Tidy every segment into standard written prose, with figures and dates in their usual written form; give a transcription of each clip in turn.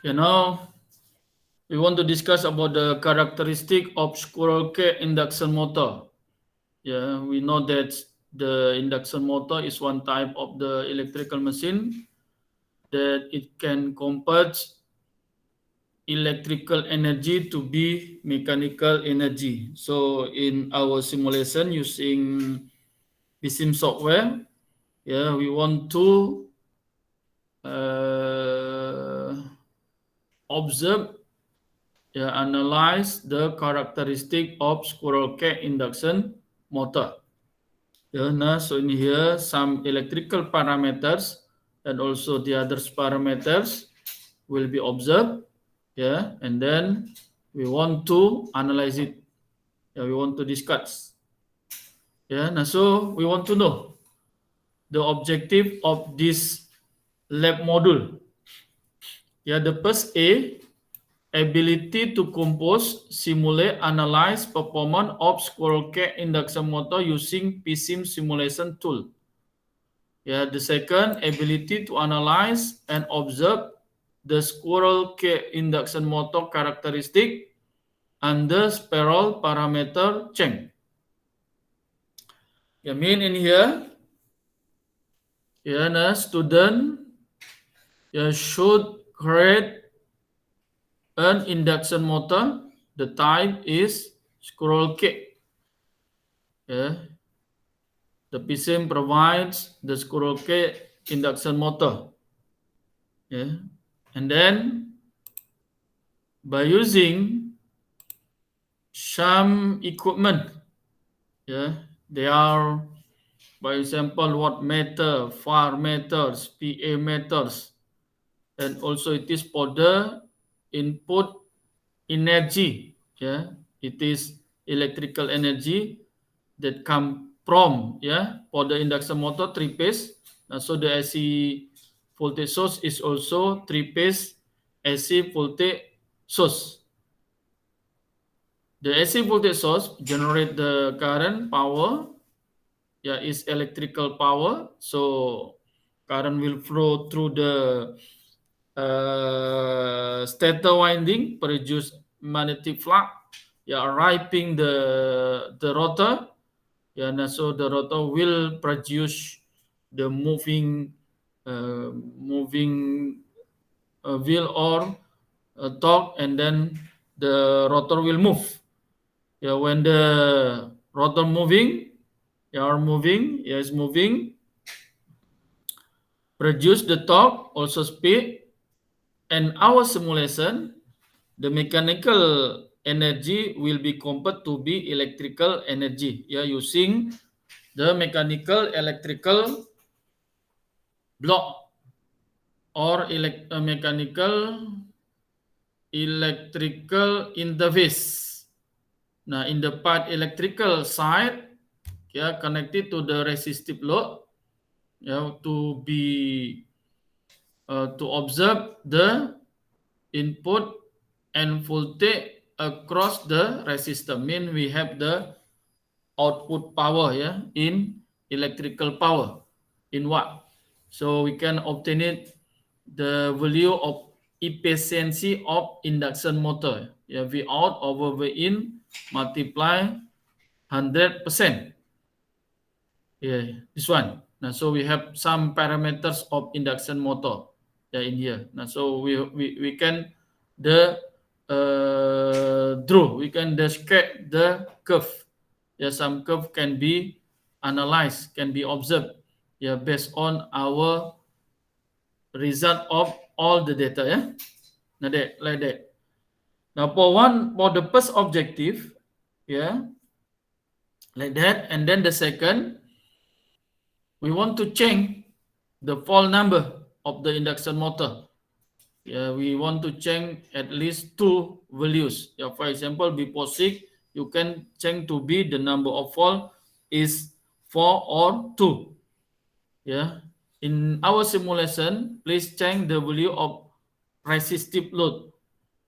Now we want to discuss about the characteristic of squirrel cage induction motor. We know that the induction motor is one type of the electrical machine that it can convert electrical energy to be mechanical energy. So in our simulation using PSIM software, we want to observe, analyze the characteristic of squirrel cage induction motor. So in here some electrical parameters and also the other parameters will be observed. And then we want to analyze it. We want to discuss. So we want to know the objective of this lab module. The first A, ability to compose, simulate, analyze performance of squirrel cage induction motor using PSIM simulation tool. The second, ability to analyze and observe the squirrel cage induction motor characteristic under spiral parameter change. Mean in here, a student should create an induction motor. The type is squirrel cage. The PSIM provides the squirrel cage induction motor. And then by using some equipment, they are, by example, wattmeter, var meters, PA meters, and also it is for the input energy. It is electrical energy that come from for the induction motor 3-phase. So the AC voltage source is also 3-phase AC voltage source. The AC voltage source generate the current power, is electrical power. So current will flow through the stator winding, produce magnetic flux, arriving the rotor. So the rotor will produce the moving wheel or torque, and then the rotor will move. When the rotor moving, is moving, produce the torque, also speed. And our simulation, the mechanical energy will be converted to be electrical energy, using the mechanical electrical block or mechanical electrical interface. Now, in the part electrical side, connected to the resistive load, to be to observe the input and voltage across the resistor. Mean we have the output power, in electrical power in watt. So we can obtain it the value of efficiency of induction motor. V out over V in multiply 100%. This one. Now, so we have some parameters of induction motor in here. Now, so we can draw. We can describe the curve. Some curve can be analyzed, can be observed. Based on our result of all the data. Now that like that. Now for the first objective, like that, and then the second, we want to change the fault number of the induction motor. We want to change at least 2 values. For example, before 6, you can change to be the number of fault is 4 or 2. In our simulation, please change the value of resistive load.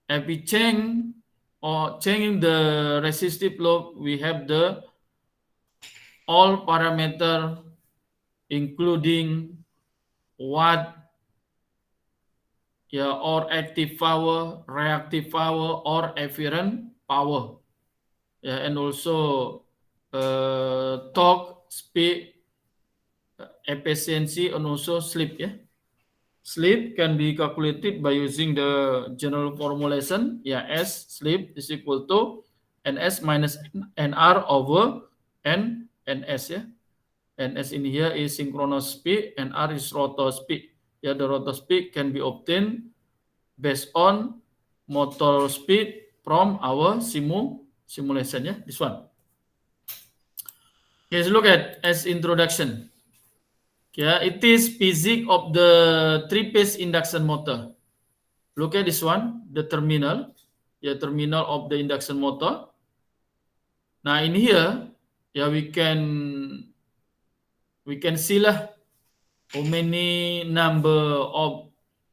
If we change or changing the resistive load, we have the all parameter including watt, yeah, or active power, reactive power, or efficient power. Yeah, and also torque, speed, efficiency, and also sleep. Yeah, sleep can be calculated by using the general formulation. Yeah, S sleep is equal to NS minus NR over NS. Yeah, NS in here is synchronous speed, and R is rotor speed. Yeah, the rotor speed can be obtained based on motor speed from our simulation. Yeah, this one. Okay, let's look at as introduction. Yeah, it is physics of the three-phase induction motor. Look at this one, the terminal. Yeah, terminal of the induction motor. Now in here, yeah, we can see lah how many number of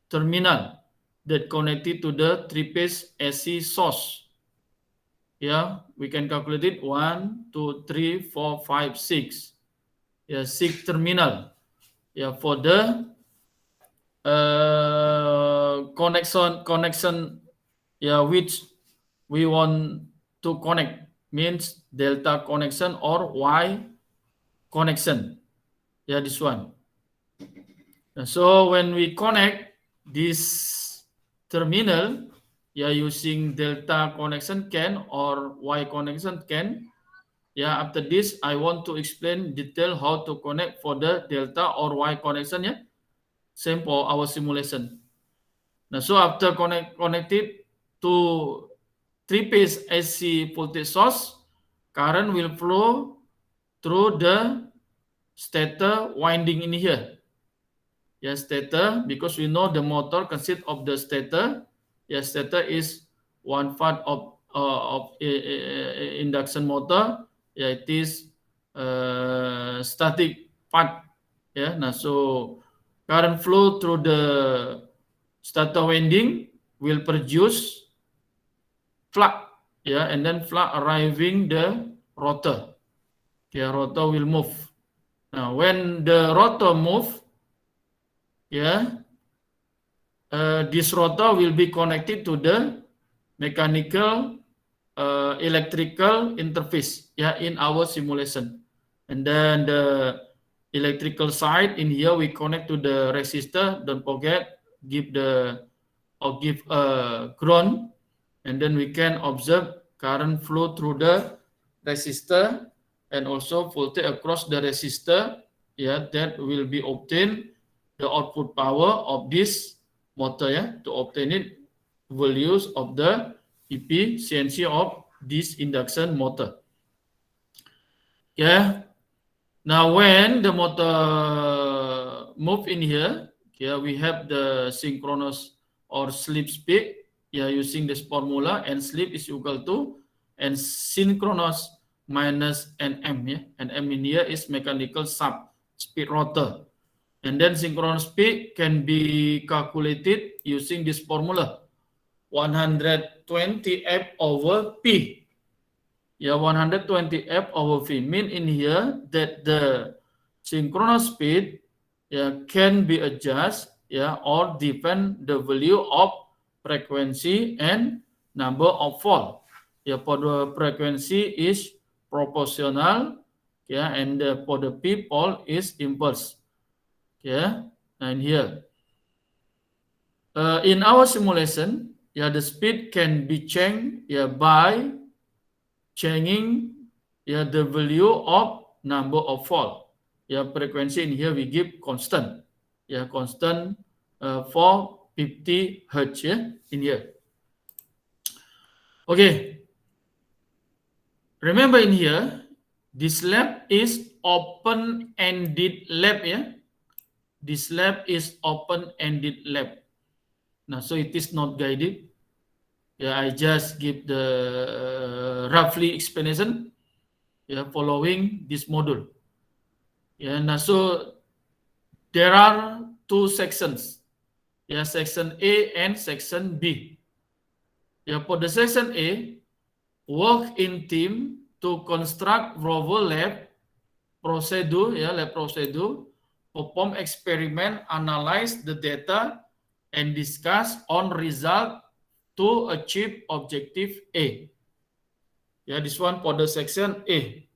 terminal that connected to the three-phase AC source. Yeah, we can calculate it 1, 2, 3, 4, 5, 6. Yeah, 6 terminal. Yeah, for the connection. Yeah, which we want to connect means delta connection or Y connection. Yeah, this one. So when we connect this terminal, yeah, using delta connection can or Y connection can. Yeah, after this, I want to explain detail how to connect for the delta or Y connection. Yeah, same for our simulation. Now, so after connected to three-phase AC voltage source, current will flow through the stator winding in here. Yes, stator, because we know the motor consists of the stator. Yes, stator is one part of induction motor. Yeah, it is static part. Yeah, now so current flow through the stator winding will produce flux. Yeah, and then flux arriving the rotor. Yeah, rotor will move. Now, when the rotor move, yeah, this rotor will be connected to the mechanical electrical interface, yeah, in our simulation. And then the electrical side in here we connect to the resistor. Don't forget, give ground, and then we can observe current flow through the resistor and also voltage across the resistor. Yeah, that will be obtained the output power of this motor. Yeah, to obtain it, values of the efficiency of this induction motor. Yeah. Now when the motor move in here, yeah, we have the synchronous or slip speed. Yeah, using this formula, and slip is equal to and synchronous minus Nm. Yeah, and M in here is mechanical sub speed rotor. And then synchronous speed can be calculated using this formula, 120 F over P. Yeah, 120 F over V. Mean in here that the synchronous speed, yeah, can be adjusted, yeah, or depend the value of frequency and number of volt. Yeah, for the frequency is proportional, yeah, and for the P pole is impulse. Yeah, and here in our simulation, yeah, the speed can be changed, yeah, by changing, yeah, the value of number of volt. Yeah, frequency in here we give constant. Yeah, constant for 50 Hertz. Yeah, in here. Okay. Remember in here, this lab is open-ended lab. Yeah, this lab is open-ended lab. Now, so it is not guided. Yeah, I just give the roughly explanation. Yeah, following this module. Yeah, now so there are two sections. Yeah, section A and section B. Yeah, for the section A, work in team to construct proper lab procedure. Yeah, lab procedure, perform experiment, analyze the data, and discuss on result to achieve objective A. Yeah, this one for the section A.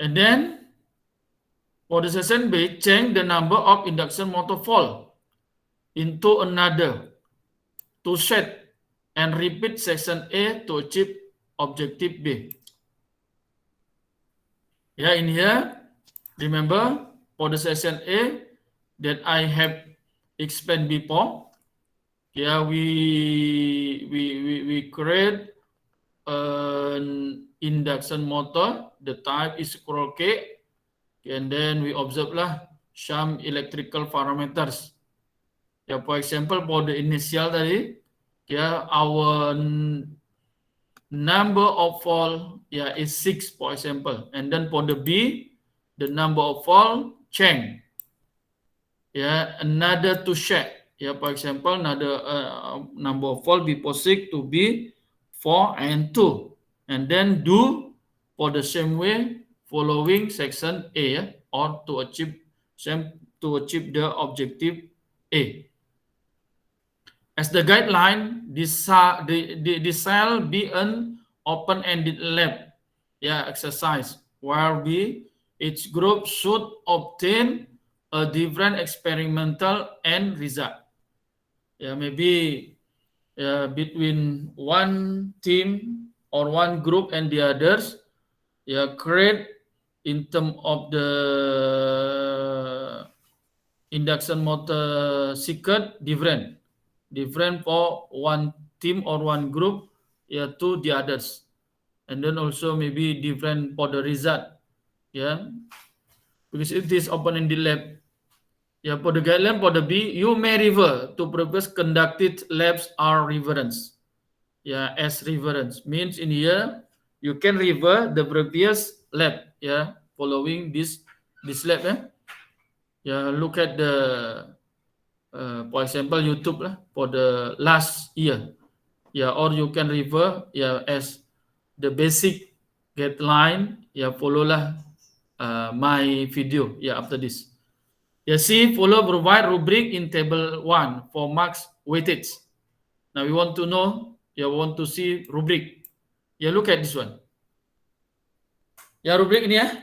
And then for the section B, change the number of induction motor volt into another to set and repeat section A to achieve objective B. Yeah, in here, remember for the section A that I have explained before. Yeah, we create an induction motor. The type is scroll K, and then we observe lah some electrical parameters. Yeah, for example, for the initial tadi, yeah, our number of volt, yeah, is 6, for example, and then for the B, the number of volt change. Yeah, another to check. Yeah, for example, another number of volt before 6 to be 4 and 2, and then do for the same way following section A, yeah, or to achieve the objective A. As the guideline, this shall be an open-ended lab, yeah, exercise where each group should obtain a different experimental end result. Yeah, maybe between one team or one group and the others, yeah, create in terms of the induction motor circuit different for one team or one group, yeah, to the others, and then also maybe different for the result, yeah, because it is open in the lab. Yeah, for the guideline for the B, you may refer to previous conducted labs are reference. Yeah, as reference means in here you can refer the previous lab. Yeah, following this lab. Yeah, look at the for example YouTube lah for the last year. Yeah, or you can refer, yeah, as the basic guideline. Yeah, follow lah my video. Yeah, after this. Yeah, see, follow provide rubric in table 1 for marks weightage. Now we want to know, yeah, we want to see rubric. Yeah, look at this one. Ya, rubric ini ya.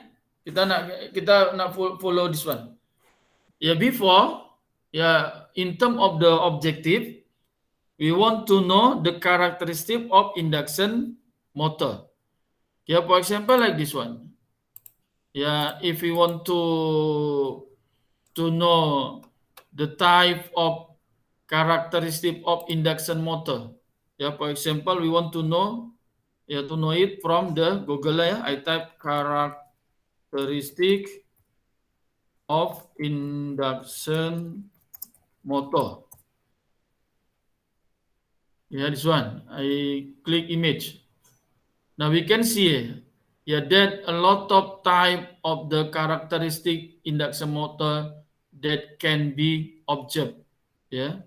Kita nak follow this one. Ya, before, ya, in term of the objective, we want to know the characteristic of induction motor. Yeah, for example, like this one. Yeah, if we want to know the type of characteristic of induction motor. Yeah, for example, we want to know, yeah, to know it from the Google. Yeah, I type characteristic of induction motor. Yeah, this one. I click image. Now we can see, yeah, that a lot of type of the characteristic induction motor that can be observed. Yeah.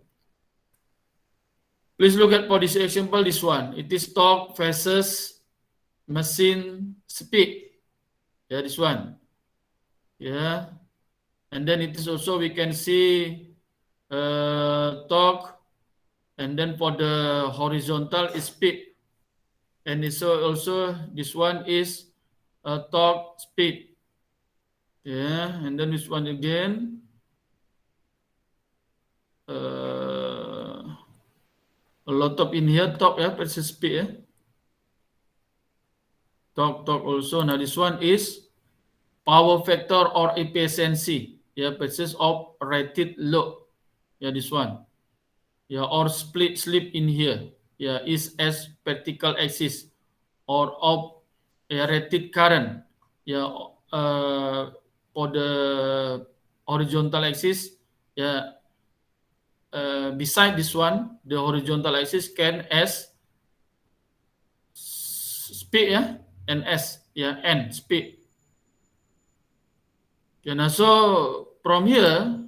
Please look at for this example, this one. It is torque versus machine speed. Yeah, this one. Yeah. And then it is also, we can see torque, and then for the horizontal is speed. And it's also this one is torque speed. Yeah, and then this one again. A lot of in here torque, yeah, versus speed. Yeah. Torque also. Now this one is power factor or efficiency. Yeah, versus of rated load. Yeah, this one. Yeah, or split slip in here. Yeah, is as vertical axis or of rated current. Yeah, for the horizontal axis. Yeah, beside this one, the horizontal axis can as speed, yeah, and S, yeah, and speed. Okay, now so from here,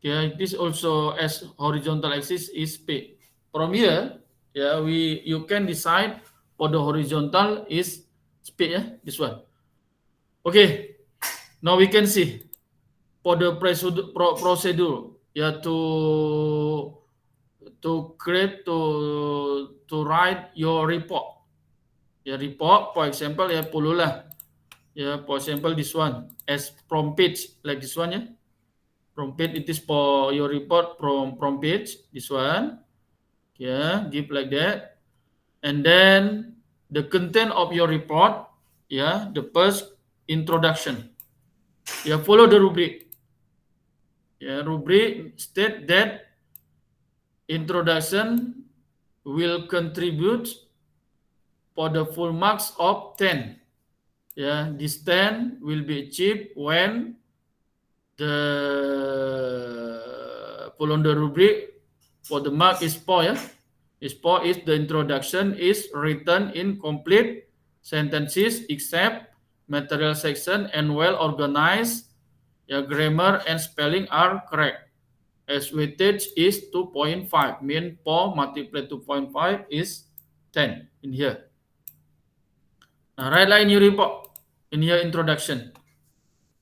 yeah, this also as horizontal axis is speed. From here, yeah, you can decide for the horizontal is speed, yeah, this one. Okay, now we can see for the procedure, yeah, to create to write your report. Yeah, report, for example, ya pululah. Yeah, for example, this one as from page like this one, yeah. From page it is for your report from page. This one, yeah, give like that, and then the content of your report, yeah, the first introduction. Yeah, follow the rubric. Yeah, rubric state that introduction will contribute for the full marks of 10. Yeah, this 10 will be achieved when the follow the rubric for the mark is 4. Yeah, is 4 is the introduction is written in complete sentences except material section and well organized. Yeah, grammar and spelling are correct. As weightage is 2.5, mean 4 multiplied 2.5 is 10 in here. Now, write like in your report, in your introduction.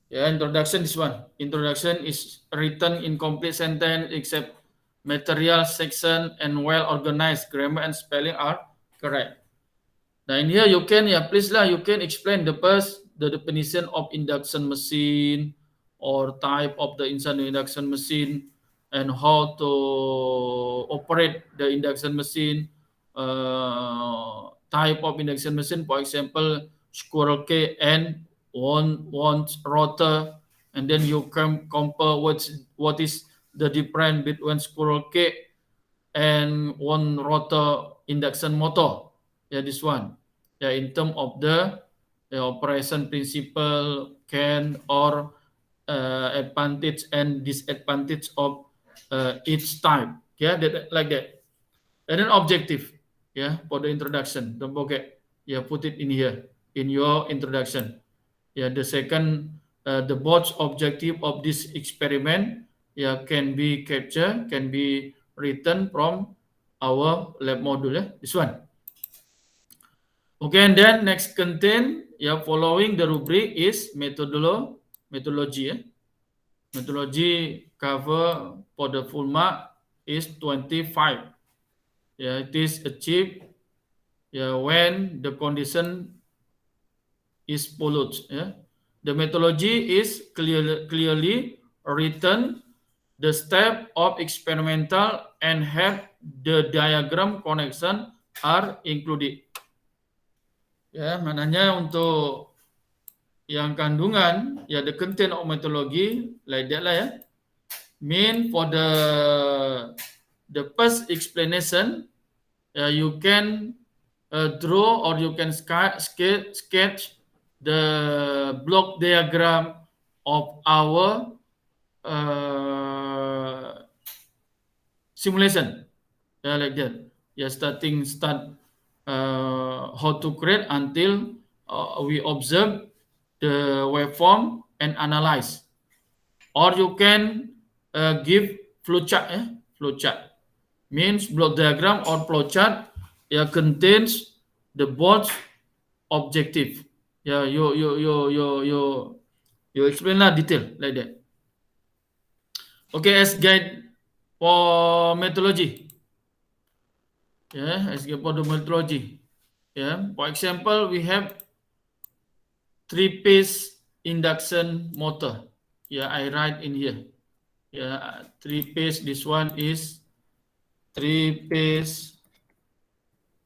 Yeah, introduction this one. Introduction is written in complete sentence except material section and well organized. Grammar and spelling are correct. Now in here you can, yeah, please lah, you can explain the first, the definition of induction machine or type of the induction machine and how to operate the induction machine, type of induction machine, for example, squirrel cage and one rotor, and then you can compare what is the difference between squirrel cage and one rotor induction motor. Yeah, this one. Yeah, in terms of the operation principle, can or advantage and disadvantage of each type. Yeah, that, like that. And then objective. Yeah, for the introduction. Don't forget. Yeah, put it in here in your introduction. Yeah, the second, the board's objective of this experiment, yeah, can be captured, can be written from our lab module. Yeah, this one. Okay, and then next content, yeah, following the rubric is methodology. Yeah. Methodology cover for the full mark is 25. Yeah, it is achieved, yeah, when the condition is followed. Yeah. The methodology is clearly written, the step of experimental and have the diagram connection are included. Ya, mananya untuk yang kandungan, ya the content of methodology like that lah ya. Mean for the first explanation, you can draw or you can sketch the block diagram of our simulation. Yeah, like that. Yeah, start how to create until we observe the waveform and analyze. Or you can give flowchart. Flowchart means block diagram or flowchart contains the board's objective. Yeah, you explain lah detail like that. Okay, as guide for methodology. Yeah, as guide for the methodology. Yeah, for example, we have three-phase induction motor. Yeah, I write in here. Yeah, three-phase. This one is three-phase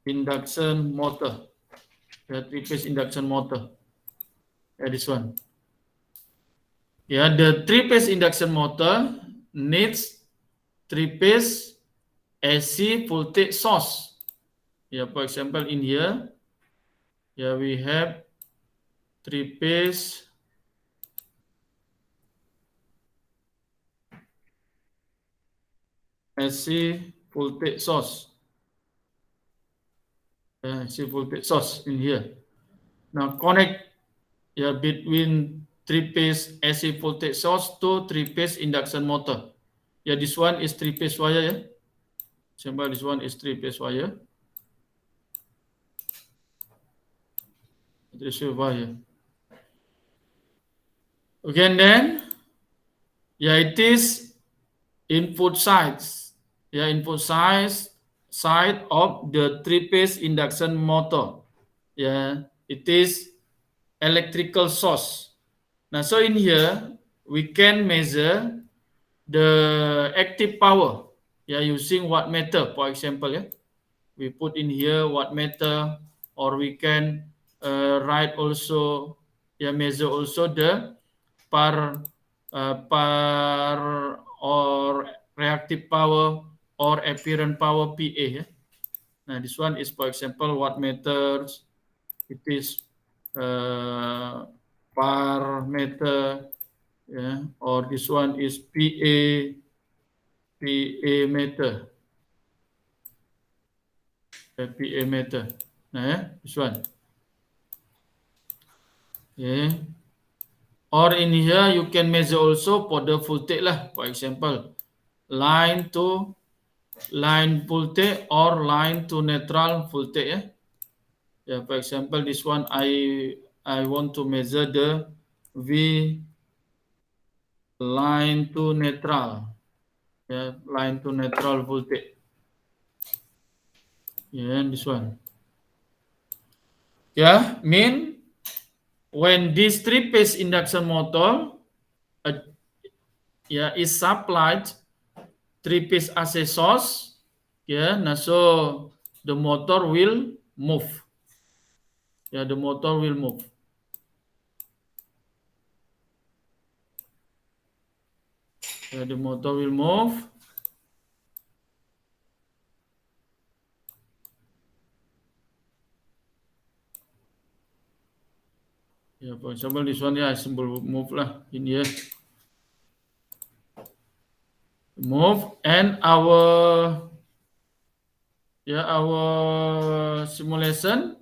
induction motor. Yeah, three-phase induction motor. Yeah, this one. Yeah, the three-phase induction motor needs three-phase AC voltage source. Yeah, for example, in here, yeah, we have three-phase AC voltage source. AC voltage source in here. Now connect between three-phase AC voltage source to three-phase induction motor. Yeah, this one is three-phase wire. Yeah, example, this one is three-phase wire. Three-phase wire. Okay, and then Yeah, it is input size. Yeah, input side of the three-phase induction motor. Yeah, it is electrical source. Now, so in here we can measure the active power. Yeah, using wattmeter, for example. Yeah, we put in here wattmeter, or we can write also. Yeah, measure also the par or reactive power or apparent power PA. Yeah? Now this one is, for example, wattmeters. It is par meter. Yeah, or this one is PA meter. PA meter. Nah, yeah, this one. Okay. Or in here you can measure also for the voltage lah. For example, line to line voltage or line to neutral voltage. Yeah. Yeah. For example, this one I want to measure the V line to neutral. Yeah, line to neutral voltage. Yeah, this one. Yeah, mean when this three-phase induction motor is supplied three-phase AC source, now so the motor will move. Yeah, the motor will move. Yeah, the motor will move. Yeah, for example, this one, yeah, symbol move lah in here. Move, and our simulation,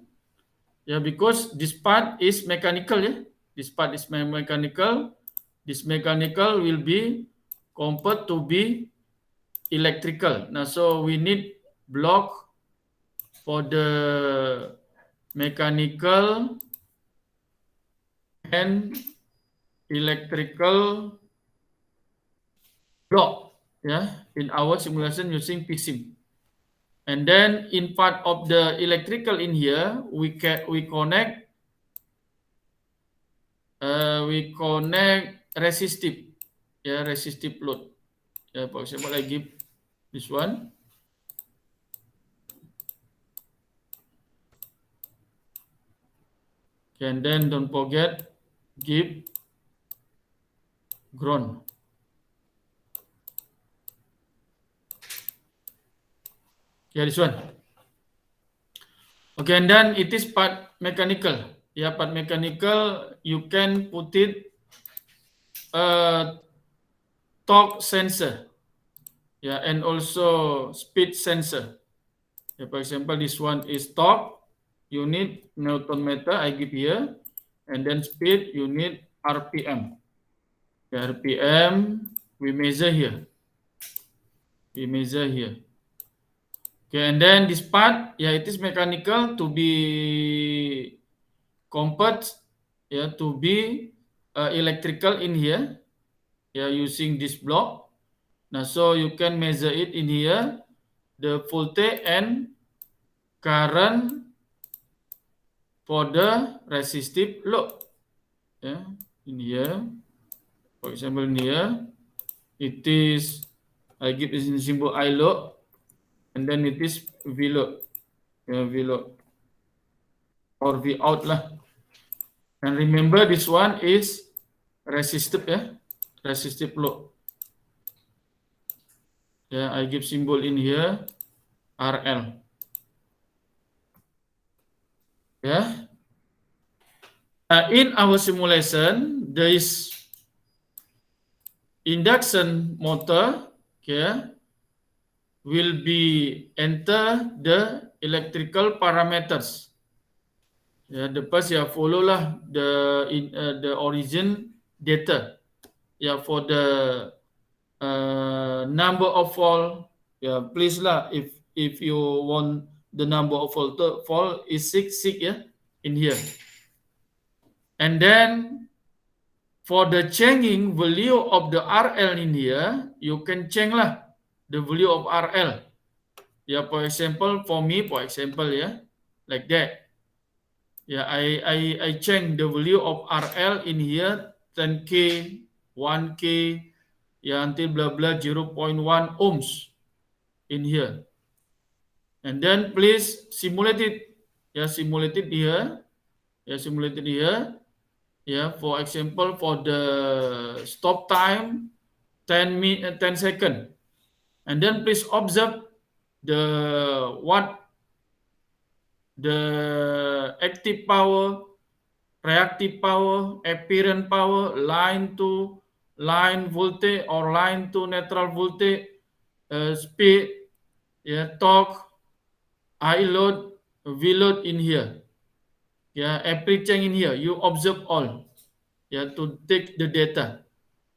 because this part is mechanical. This part is mechanical. This mechanical will be convert to be electrical. Now, so we need block for the mechanical and electrical block, in our simulation using PSIM. And then in part of the electrical in here, we connect resistive, resistive load. For example, I give this one. And then don't forget give ground. Yeah, this one. Okay, and then it is part mechanical. Yeah, part mechanical, you can put it torque sensor. Yeah, and also speed sensor. Yeah, for example, this one is torque. You need Newton meter, I give here. And then speed, you need RPM. Yeah, RPM, we measure here. Okay, and then this part, it is mechanical to be convert, to be electrical in here, using this block. Now, so you can measure it in here, the voltage and current for the resistive load. In here, for example, in here, it is, I give this symbol I load, and then it is V load, V load, or V out lah. And remember, this one is resistive, resistive load. I give symbol in here, RL. In our simulation, there is induction motor, will be enter the electrical parameters. The first, follow lah the origin data. For the number of fall, please lah, if you want the number of fall is 6 in here. And then for the changing value of the RL in here, you can change lah the value of RL. Yeah, for example, for me, for example, yeah, like that. Yeah, I change the value of RL in here 10K, 1K, yeah, until blah blah 0.1 ohms in here. And then please simulate it. Yeah, simulate it here. Yeah, simulate it here. Yeah, for example, for the stop time 10 second. And then please observe the active power, reactive power, apparent power, line to line voltage or line to neutral voltage, speed, yeah, torque, I load, V load in here. Yeah, everything in here. You observe all. Yeah, to take the data.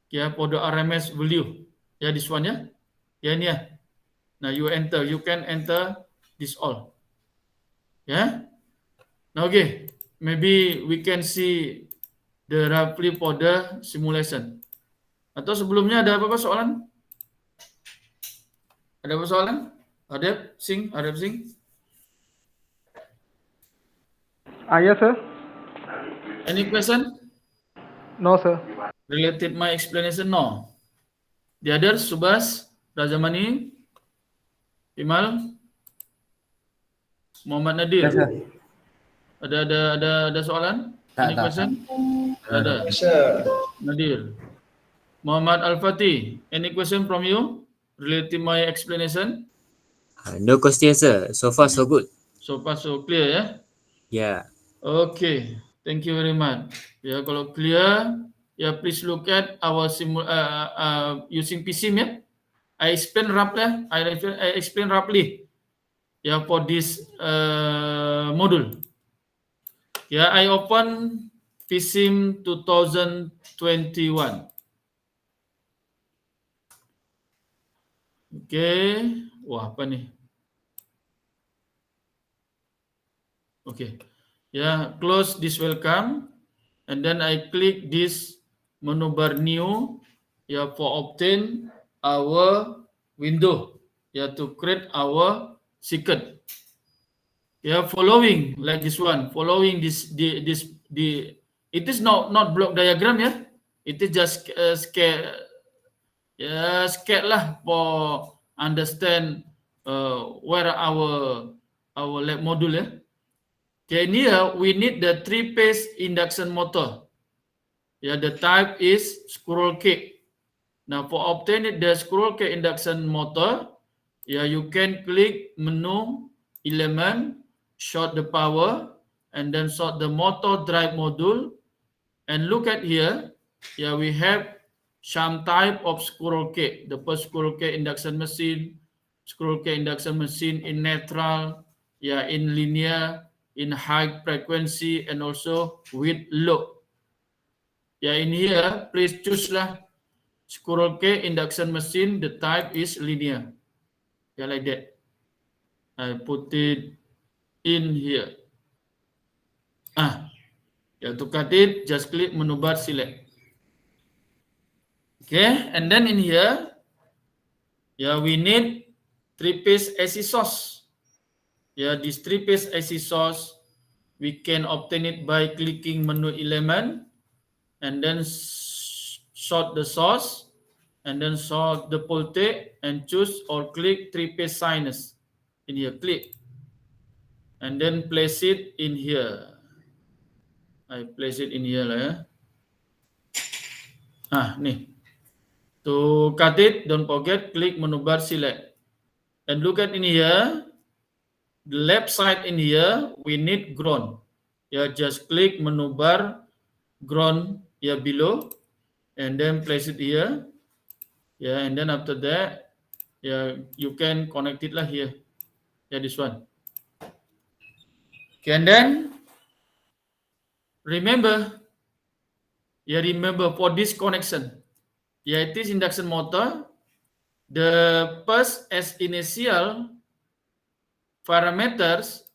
Yeah, for the RMS value. Yeah, this one, yeah. Yeah, ini ya. Now you enter. You can enter this all. Yeah. Now, okay. Maybe we can see the roughly for the simulation. Atau sebelumnya ada apa soalan? Ada apa soalan? Ada sing? Yes, sir. Any question? No, sir. Related my explanation? No. The others, Subas, Rajamani, Imal, Muhammad Nadir. Yes, sir. Ada soalan? Any question? Ada. Yes, sir. Nadir. Muhammad Al-Fatih, any question from you related my explanation? No question, sir. So far, so good. So far so clear, ya? Yeah. Okay, thank you very much. Ya, kalau clear, ya please look at our using PSIM, ya. I explain roughly, ya, for this module. Ya, I open PSIM 2021. Oke, wah apa nih? Oke, ya, close this welcome, and then I click this menu bar new, ya, for obtain our window, ya, to create our secret. Ya, following like this one, following this it is not block diagram, ya, it is just sketch lah for understand where our lab module, ya. Okay, here we need the 3-phase induction motor. Yeah, the type is squirrel cage. Now for obtaining the squirrel cage induction motor, yeah, you can click menu element, short the power, and then short the motor drive module, and look at here. Yeah, we have some type of squirrel cage. The first squirrel cage induction machine, squirrel cage induction machine in neutral, yeah, in linear, in high frequency, and also with low. Yeah, in here, please choose lah squirrel cage induction machine. The type is linear. Yeah, like that. I put it in here. Yeah, to cut it, just click menu bar, select. Okay, and then in here, yeah, we need 3-phase AC source. Yeah, this 3-phase AC source, we can obtain it by clicking menu element, and then sort the source, and then sort the voltage, and choose or click 3-phase sinus. In here, click, and then place it in here. I place it in here lah, ya. Nih. To cut it, don't forget, click menu bar, select. And look at in here, the left side in here, we need ground. Yeah, just click menu bar, ground, yeah, below, and then place it here. Yeah, and then after that, yeah, you can connect it lah here. Yeah, this one. Okay, and then, remember for this connection, yeah, it is induction motor. The first as initial parameters,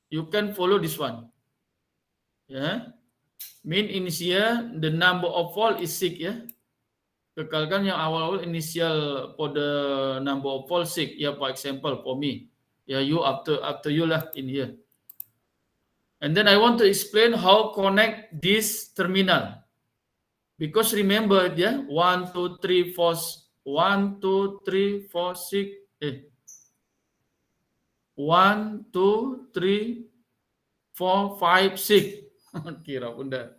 you can follow this one. Yeah. Mean in here the number of volt is 6 ya. Kekalkan yang awal-awal initial for the number of volt 6 ya, for example for me. Ya, you up to you lah in here. And then I want to explain how connect this terminal. Because remember ya, 1 2 3 4 1 2 3 4 6 1 2 3 4 5 6 kira bunda.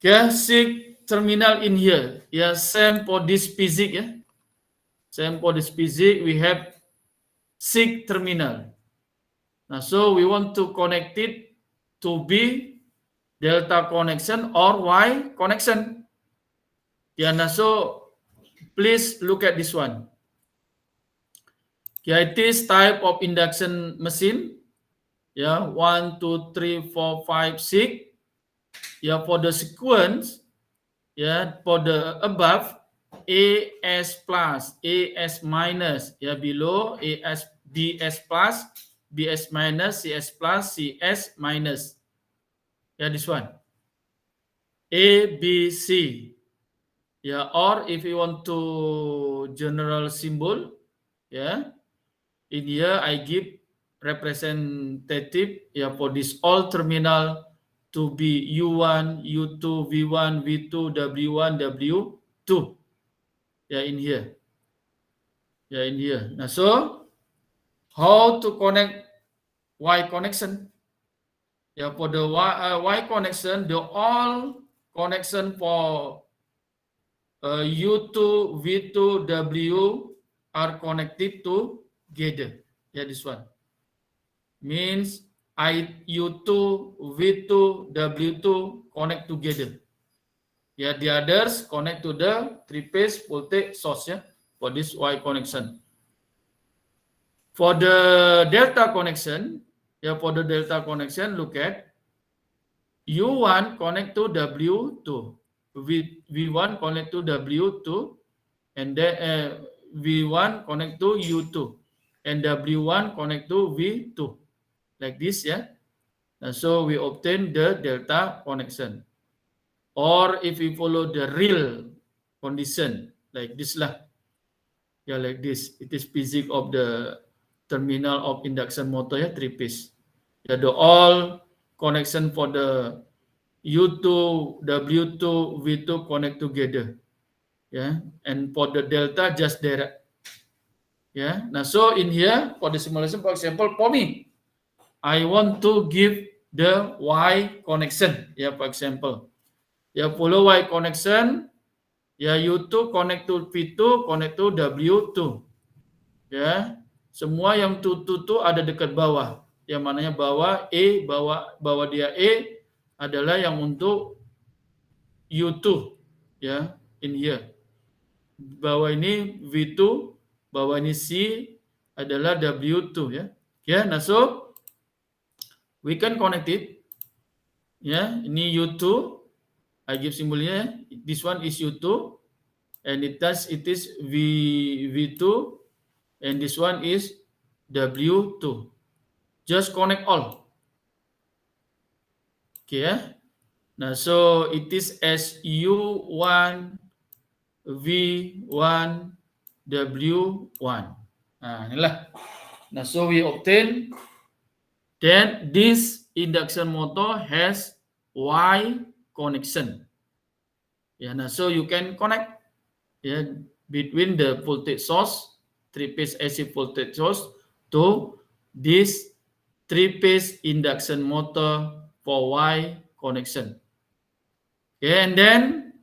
Okay, 6 terminal in here. Yeah, same for this physics. Yeah, same for this physics. We have 6 terminal. Now, so we want to connect it to be delta connection or Y connection. Yeah, now so please look at this one. Yeah, it is type of induction machine. Yeah, 1 2 3 4 5 6. Yeah, for the sequence. Yeah, for the above, AS plus, AS minus, yeah, below AS, BS plus, BS minus, CS plus, CS minus. Yeah, this one. A, B, C. Yeah, or if you want to general symbol, yeah, in here I give representative, yeah, for this all terminal to be U1, U2, V1, V2, W1, W2. Yeah, in here. Yeah, in here. Now, so how to connect Y connection? Yeah, for the Y connection, the all connection for U2, V2, W are connected together. Yeah, this one. Means U2, V2, W2 connect together. Yeah, the others connect to the three-phase voltage source, yeah, for this Y connection. For the delta connection, yeah, for the delta connection, look at U1 connect to W2, V1 connect to W2, and then V1 connect to U2, and W1 connect to V2, like this, yeah. And so we obtain the delta connection. Or if we follow the real condition, like this lah. Yeah, like this. It is physics of the terminal of induction motor, ya, three piece. Yeah, the all connection for the U2, W2, V2 connect together. Yeah, and for the delta just direct. Yeah, now so in here for the simulation, for example, for me, I want to give the Y connection. Yeah, for example. Ya, follow Y connection, ya U2 connect to V2, connect to W2. Ya, semua yang tu ada dekat bawah. Yang mananya bawah E, bawah dia E adalah yang untuk U2. Ya, in here. Bawah ini V2, bawah ini C adalah W2 ya. Ya, nah so we can connect it. Ya, ini U2. I give symbolnya. This one is U2, and it is V2, and this one is W2. Just connect all. Okay, ya. Nah, so it is as U1, V1, W1. Nah, inilah. Nah, so we obtain that this induction motor has Y connection. Yeah, now so you can connect, yeah, between the voltage source, three-phase AC voltage source, to this three-phase induction motor for Y connection. Okay, and then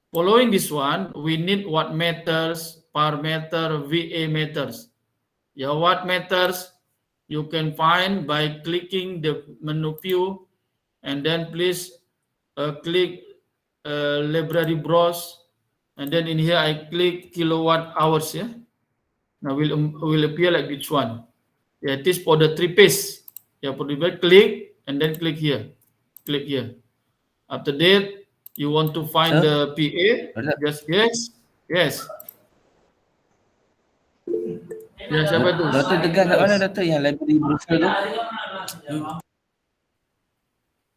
following this one, we need wattmeters, parameter, VA meters. Yeah, wattmeters you can find by clicking the menu view, and then please click library browse, and then in here I click kilowatt hours. Yeah, now will appear like this one. Yeah, it is for the three phase. Yeah, for the click and then click here. Click here. After that, you want to find the PA. Just yes. Ya, siapa itu? Doktor tegas kat mana doktor yang library browser tu?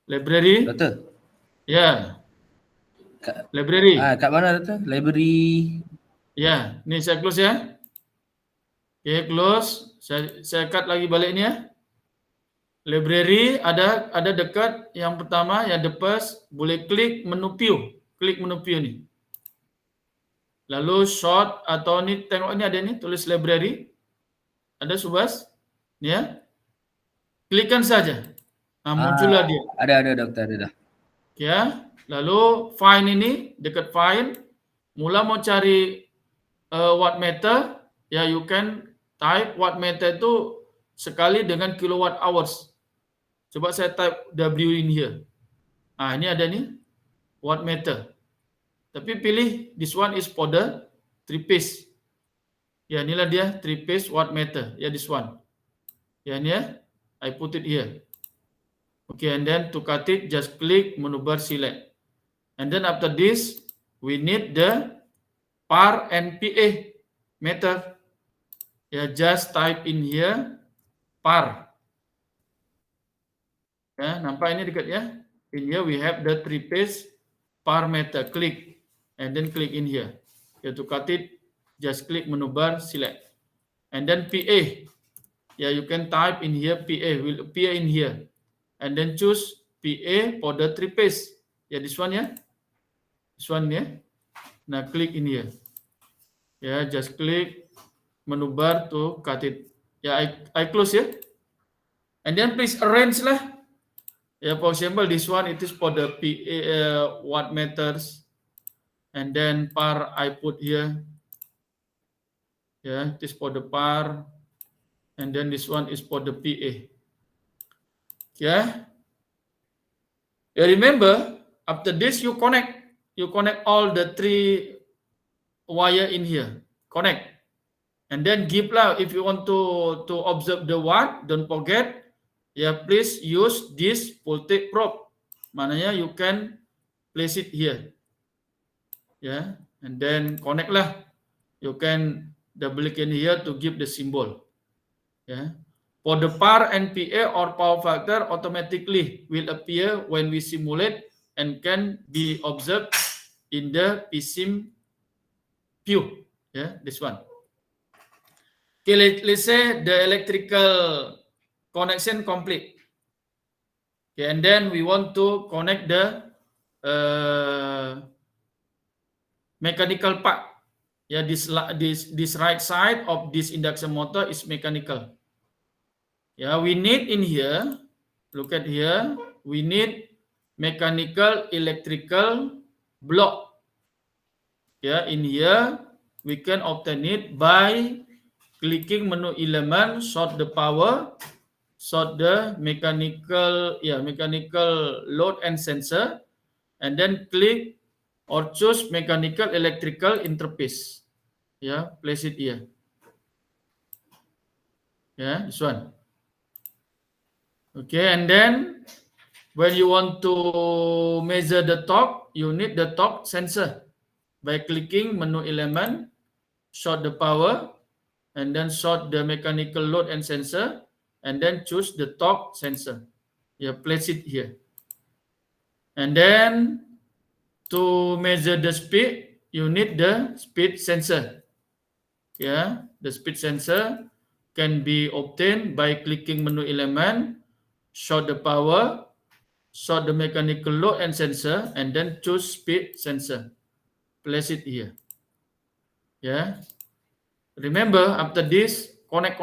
Library. Doktor. Ya, Kat, library. kat mana tu? Library. Ya, ini saya close ya. Oke, close. Saya cut lagi balik ini ya. Library ada dekat yang pertama ya, the first, boleh klik menu view. Klik menu view nih. Lalu short atau ini tengok ini ada nih tulis library. Ada Subas? Ya. Klikkan saja. Nah, muncullah dia. Ada doktor, ada dah. Ya. Lalu find ini dekat find, mula mau cari wattmeter, ya you can type wattmeter itu sekali dengan kilowatt hours. Coba saya type W in here. Nah, ini ada nih wattmeter. Tapi pilih this one is for the 3-phase. Ya, inilah dia 3-phase wattmeter. Ya, this one. Ya, ini ya. I put it here. Okay, and then to cut it, just click menu bar select. And then after this, we need the par and PA meter. Ya, just type in here par. Ya, nampak ini dekat ya. In here we have the 3-phase par meter. Click and then click in here. Ya, to cut it, just click menu bar select. And then PA. Yeah, you can type in here PA will appear in here. And then choose PA for the 3-phase. Yeah, this one ya. This one ya. Now click in here. Yeah, just click menu bar to cut it. Yeah, I close ya. And then please arrange lah. Yeah, for example, this one it is for the PA wattmeters. And then par I put here. Yeah, it is for the par. And then this one is for the PA. Yeah. Yeah, remember, after this you connect all the 3 wire in here. Connect. And then give lah, if you want to observe the watt, don't forget, yeah, please use this voltage probe. Mananya you can place it here. Yeah, and then connect lah. You can double click in here to give the symbol. Yeah. For the par and PA or power factor automatically will appear when we simulate and can be observed in the PSIM view. Yeah, this one. Okay, let's say the electrical connection complete. Okay, and then we want to connect the mechanical part. Yeah, this right side of this induction motor is mechanical. Yeah, we need in here, look at here, we need mechanical electrical block. Yeah, in here, we can obtain it by clicking menu element, sort the power, sort the mechanical load and sensor, and then click or choose mechanical electrical interface. Yeah, place it here. Yeah, this one. Okay, and then when you want to measure the torque, you need the torque sensor by clicking menu element, sort the power, and then sort the mechanical load and sensor, and then choose the torque sensor. You place it here. And then to measure the speed, you need the speed sensor. Yeah, the speed sensor can be obtained by clicking menu element, sort the power, sort the mechanical load and sensor, and then choose speed sensor. Place it here. Yeah. Remember, after this, connect,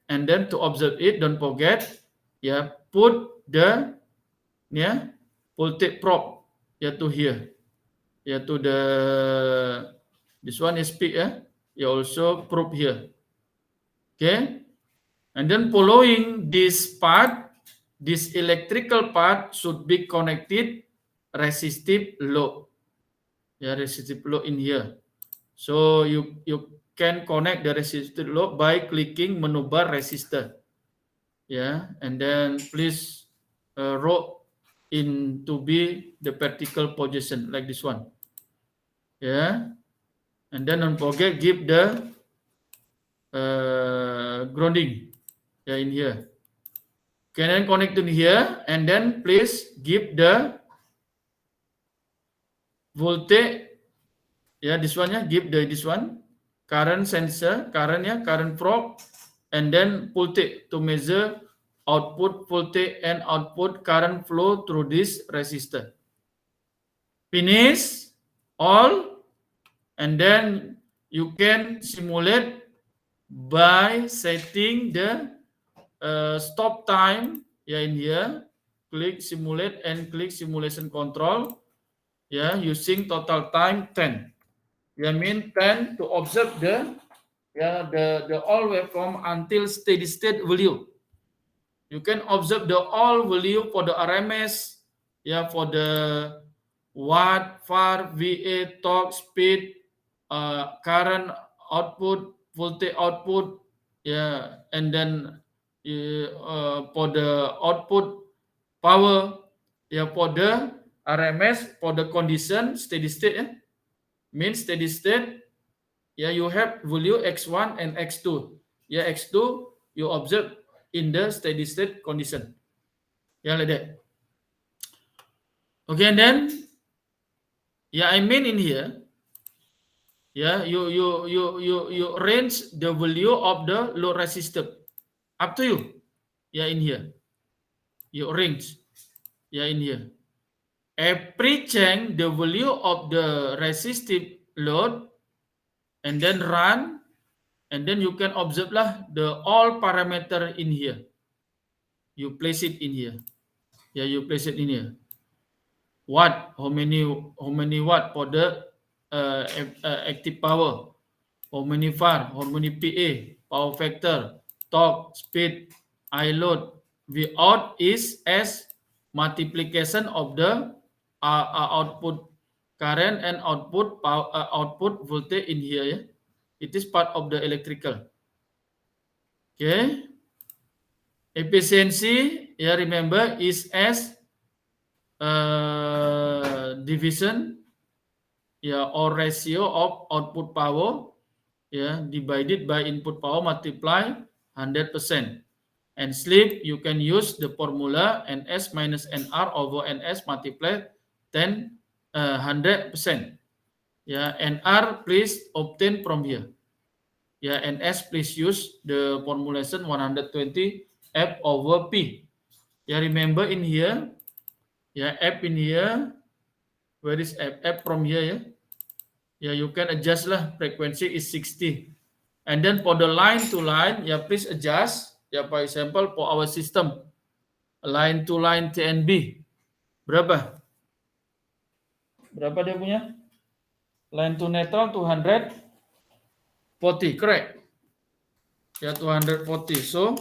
and then to observe it, don't forget, yeah, put the voltage probe, to here, to the, this one is peak, you also probe here. Okay. And then following this part, this electrical part should be connected resistive load. Yeah, resistive load in here. So you can connect the resistive load by clicking menu bar resistor. Yeah, and then please rotate in to be the vertical position like this one. Yeah, and then don't forget give the grounding. Yeah, in here. Okay, then connect to here, and then please give the voltage, yeah, this one, yeah, give this one, current sensor, current probe, and then voltage to measure output voltage and output current flow through this resistor. Finish all, and then you can simulate by setting the stop time, yeah, in here. Click simulate and click simulation control, yeah, using total time 10. Yeah, mean 10 to observe the all waveform until steady state value. You can observe the all value for the RMS, yeah, for the watt, var, VA, torque, speed, current output, voltage output, yeah, and then for the output power, yeah, for the RMS, for the condition steady state, yeah, means steady state, yeah, you have value x1 and x2. Yeah, x2 you observe in the steady state condition. Yeah, like that. Okay, and then, yeah, I mean in here, yeah, you arrange the value of the load resistor. Up to you. Yeah, in here. You arrange. Yeah, in here. Every change the value of the resistive load, and then run, and then you can observe lah the all parameter in here. You place it in here. Yeah, you place it in here. Watt, how many watt for the active power? How many var? How many PA? Power factor, torque, speed, I load. V out is as multiplication of the output current and output power, output voltage in here. Yeah? It is part of the electrical. Okay. Efficiency, yeah, remember, is as division, yeah, or ratio of output power, yeah, divided by input power multiply 100%. And sleep, you can use the formula NS minus NR over NS multiplied 100%. Yeah, NR please obtain from here. Yeah, NS please use the formulation 120 F over P. Yeah, remember in here, yeah, F in here, where is F? F from here, yeah. Yeah, you can adjust lah, frequency is 60. And then for the line to line, yeah, please adjust. Yeah, for example, for our system, line to line TNB, berapa? Berapa dia punya? Line to neutral 240, correct? Ya, 240. So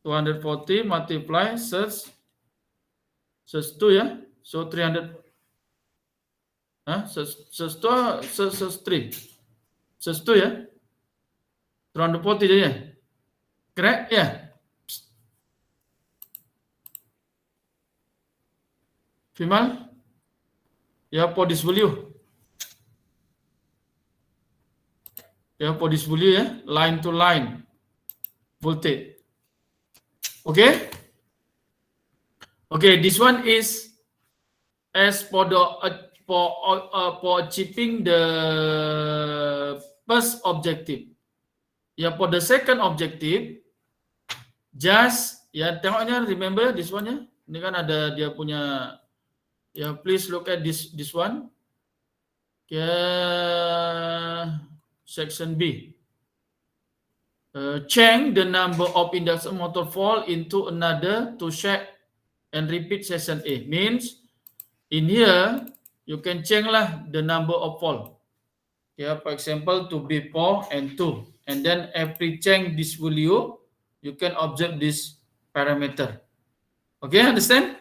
240 multiply search 2 ya. So 300. Search 3. Search 2 ya. 340 jadi ya. Correct? Ya. Fimal? Ya, for this value. Ya, for this value ya, line to line voltage. Okay? Okay, this one is as for the for achieving the first objective. Ya, for the second objective, just ya tengoknya, remember this one ya. Ini kan ada dia punya, ya, please look at this one. Section B. Change the number of induction motor volt into another to check and repeat session A. Means in here you can change lah the number of volt. Yeah, for example to be 4 and 2, and then every change this value you can observe this parameter. Okay, understand?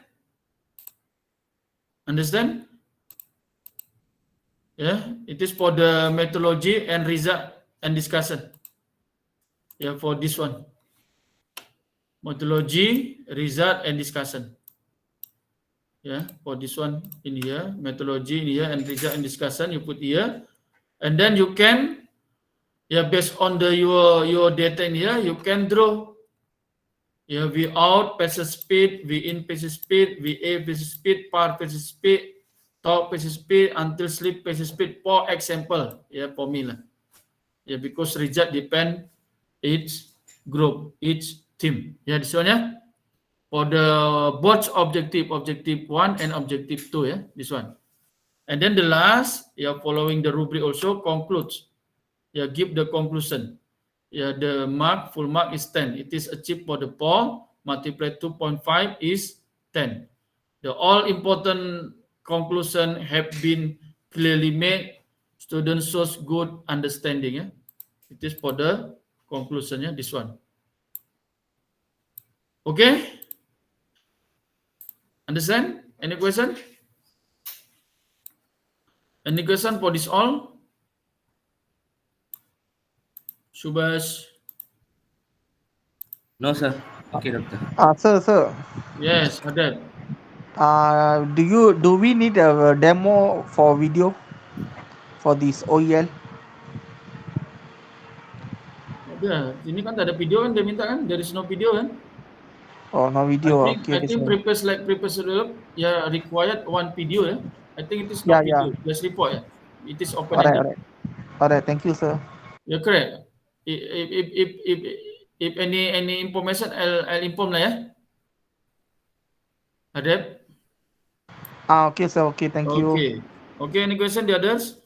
Understand? Yeah, it is for the methodology and result and discussion. Yeah, for this one. Methodology, result, and discussion. Yeah, for this one in here, methodology in here, and result and discussion you put here. And then you can, yeah, based on the your data in here, you can draw, yeah, V out, phase speed, V in phase speed, VA phase speed, power phase speed, talk participate until sleep participate. For example, yeah, for me lah. Yeah, because result depend each group, each team. Yeah, this one yeah. For the both objective 1 and objective 2, yeah, this one. And then the last, yeah, following the rubric also concludes. Yeah, give the conclusion. Yeah, the mark, full mark is 10. It is achieved for the poll. Multiply 2.5 is 10. The all important conclusion have been clearly made. Students shows good understanding. Yeah? It is for the conclusion. Yeah? This one. Okay? Understand? Any question? Any question for this all? Subhash? No, sir. Okay, doctor. Sir. Yes, Adel. Do we need a demo for video for this OEL? Ada. Ini kan tak ada video kan dia minta kan? There is no video kan? Oh, no video. I think sir. prepares like prepares develop. Yeah, required one video. Yeah. I think it is Yeah, not video. Just report. Yeah. It is open ended. Alright. Thank you, sir. Yeah, correct. If any information, I'll inform lah ya. Adep. Okay, sir. Okay, thank you. Okay. Any question, the others?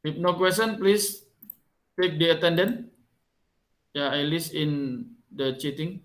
If no question, please take the attendance. Yeah, I list in the chatting.